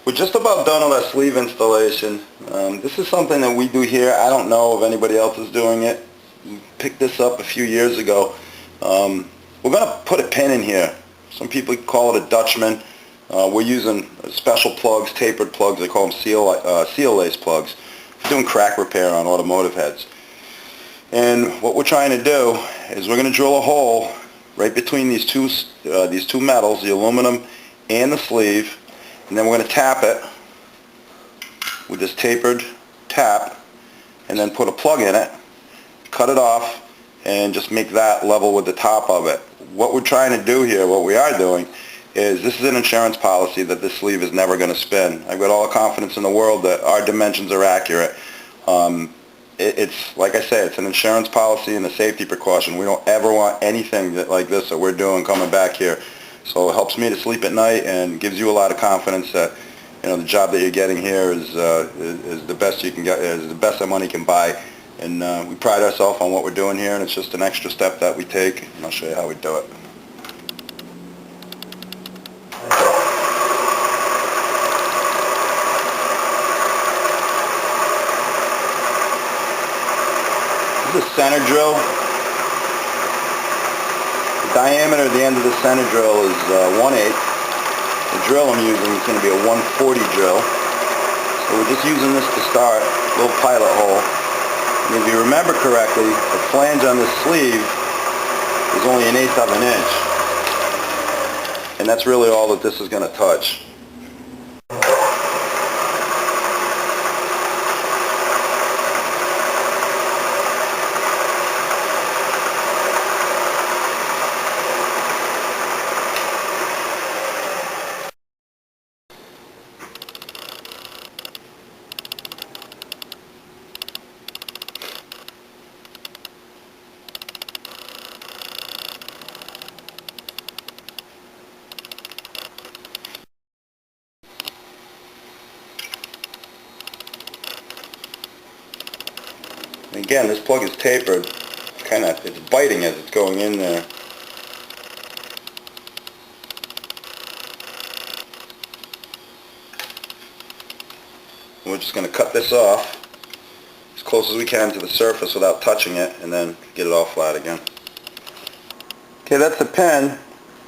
We're just about done with our sleeve installation. This is something that we do here. I don't know if anybody else is doing it. We picked this up a few years ago. We're going to put a pin in here. Some people call it a Dutchman. We're using special plugs, tapered plugs. They call them seal lace plugs. We're doing crack repair on automotive heads. And what we're trying to do is we're going to drill a hole right between these two metals, the aluminum and the sleeve. And then we're going to tap it with this tapered tap and then put a plug in it, cut it off, and just make that level with the top of it. What we're trying to do here, what we are doing, is this is an insurance policy that this sleeve is never going to spin. I've got all the confidence in the world that our dimensions are accurate. It's, like I say, it's an insurance policy and a safety precaution. We don't ever want anything like this that we're doing coming back here. So it helps me to sleep at night and gives you a lot of confidence that, you know, the job that you're getting here is the best you can get, is the best that money can buy. And we pride ourselves on what we're doing here, and it's just an extra step that we take, and I'll show you how we do it. This is a center drill. The diameter at the end of the center drill is 1/8. The drill I'm using is going to be a 140 drill. So we're just using this to start, a little pilot hole. And if you remember correctly, the flange on this sleeve is only 1/8 of an inch. And that's really all that this is going to touch. Again, this plug is tapered, it's biting as it's going in there. And we're just going to cut this off as close as we can to the surface without touching it, and then get it all flat again. Okay, that's the pin.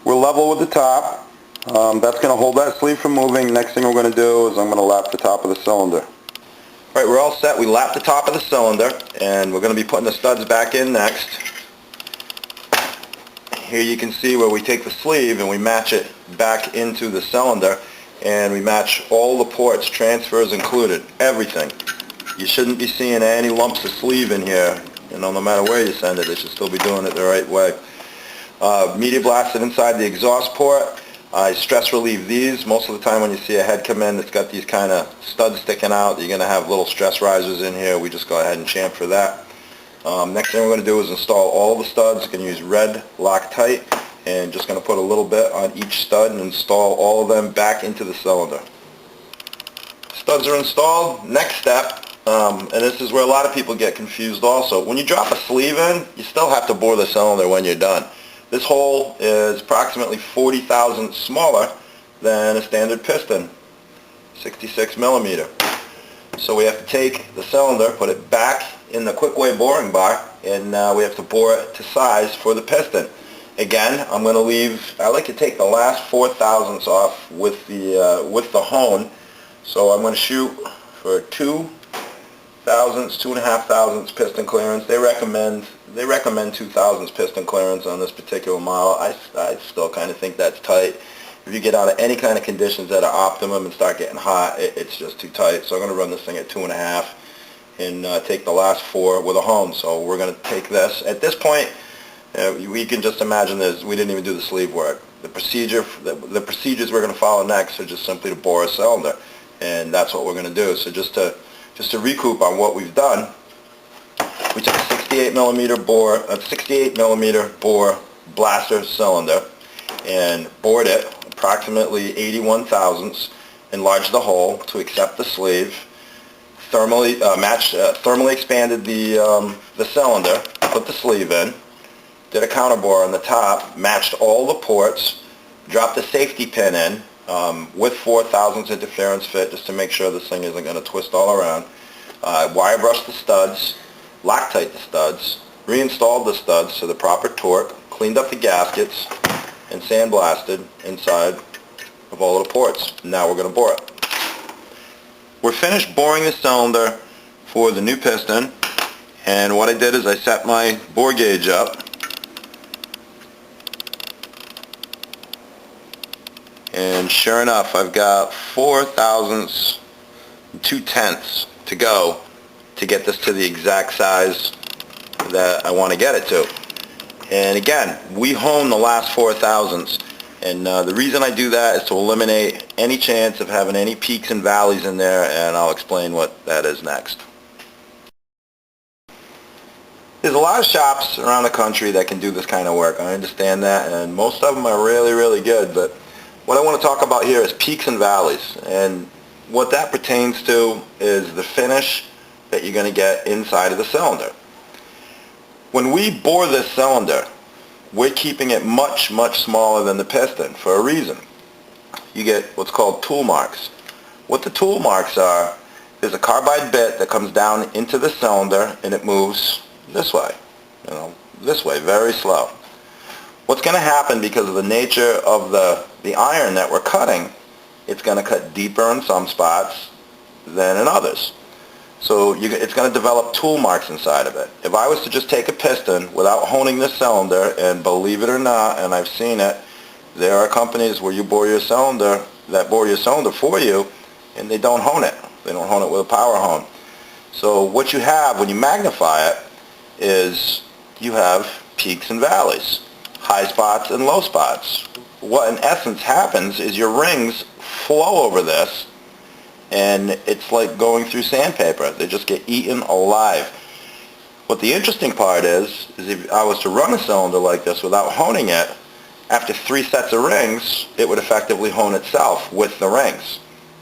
We're level with the top. That's going to hold that sleeve from moving. Next thing we're going to do is I'm going to lap the top of the cylinder. All right, we're all set. We lapped the top of the cylinder, and we're going to be putting the studs back in next. Here you can see where we take the sleeve and we match it back into the cylinder, and we match all the ports, transfers included, everything. You shouldn't be seeing any lumps of sleeve in here. You know, no matter where you send it, it should still be doing it the right way. Media blasted inside the exhaust port. I stress relieve these. Most of the time when you see a head come in that's got these kind of studs sticking out, you're going to have little stress risers in here. We just go ahead and chamfer that. Next thing we're going to do is install all the studs. We're going to use red Loctite, and just going to put a little bit on each stud and install all of them back into the cylinder. Studs are installed. Next step, and this is where a lot of people get confused also. When you drop a sleeve in, you still have to bore the cylinder when you're done. This hole is approximately 40 thousandths smaller than a standard piston, 66 millimeter. So we have to take the cylinder, put it back in the quickway boring bar, and we have to bore it to size for the piston. Again, I'm going to leave, I like to take the last 4 thousandths off with the hone. So I'm going to shoot for 2 thousandths, 2.5 thousandths piston clearance. They recommend 2 thousandths piston clearance on this particular model. I still kind of think that's tight. If you get out of any kind of conditions that are optimum and start getting hot, it's just too tight. So I'm going to run this thing at 2.5 and take the last 4 with a hone. So we're going to take this. At this point, we can just imagine this. We didn't even do the sleeve work. The procedures we're going to follow next are just simply to bore a cylinder, and that's what we're going to do. So just to recoup on what we've done, we took a 68 millimeter bore blaster cylinder and bored it approximately 81 thousandths, enlarged the hole to accept the sleeve, thermally expanded the cylinder, put the sleeve in, did a counterbore on the top, matched all the ports, dropped the safety pin in, with 4/1000 interference fit, just to make sure this thing isn't going to twist all around. Wire brushed the studs, Loctite the studs, reinstalled the studs to the proper torque, cleaned up the gaskets, and sandblasted inside of all of the ports. Now we're going to bore it. We're finished boring the cylinder for the new piston, and what I did is I set my bore gauge up, and sure enough, I've got 4/1000 and 2/10 to go to get this to the exact size that I want to get it to. And again, we hone the last 4/1000, and the reason I do that is to eliminate any chance of having any peaks and valleys in there, and I'll explain what that is next. There's a lot of shops around the country that can do this kind of work. I understand that, and most of them are really, really good, but what I want to talk about here is peaks and valleys, and what that pertains to is the finish that you're going to get inside of the cylinder. When we bore this cylinder, we're keeping it much, much smaller than the piston for a reason. You get what's called tool marks. What the tool marks are is a carbide bit that comes down into the cylinder and it moves this way, this way, very slow. What's going to happen because of the nature of the iron that we're cutting, it's going to cut deeper in some spots than in others. So it's going to develop tool marks inside of it. If I was to just take a piston without honing the cylinder, and believe it or not, and I've seen it, there are companies where you bore your cylinder, that bore your cylinder for you, and they don't hone it. They don't hone it with a power hone. So what you have when you magnify it is you have peaks and valleys, high spots and low spots. What in essence happens is your rings flow over this, and it's like going through sandpaper. They just get eaten alive. What the interesting part is if I was to run a cylinder like this without honing it, after 3 sets of rings, it would effectively hone itself with the rings.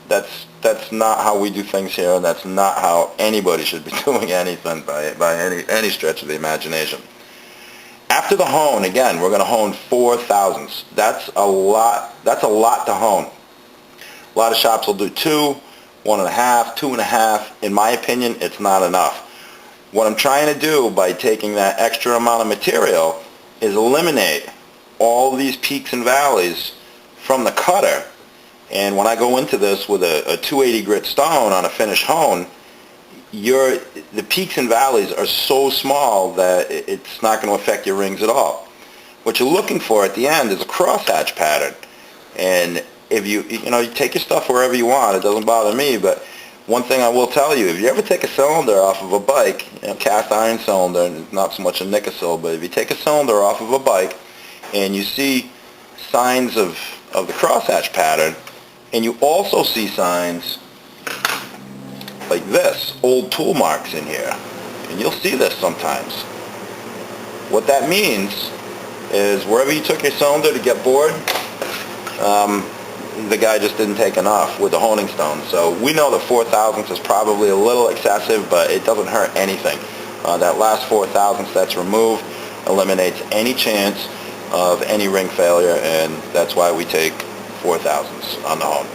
That's not how we do things here, and that's not how anybody should be doing anything by any stretch of the imagination. After the hone, again, we're going to hone 4/1000. That's a lot to hone. A lot of shops will do 2, 1.5, 2.5. In my opinion, it's not enough. What I'm trying to do by taking that extra amount of material is eliminate all these peaks and valleys from the cutter. And when I go into this with a 280 grit stone on a finished hone, the peaks and valleys are so small that it's not going to affect your rings at all. What you're looking for at the end is a crosshatch pattern. And if you take your stuff wherever you want, it doesn't bother me, but one thing I will tell you, if you ever take a cylinder off of a bike, cast iron cylinder, and not so much a Nickel, but if you take a cylinder off of a bike and you see signs of the crosshatch pattern, and you also see signs like this, old tool marks in here, and you'll see this sometimes. What that means is wherever you took your cylinder to get bored, the guy just didn't take enough with the honing stone. So we know that 4/1000 is probably a little excessive, but it doesn't hurt anything. That last 4/1000 that's removed eliminates any chance of any ring failure, and that's why we take 4/1000 on the hone.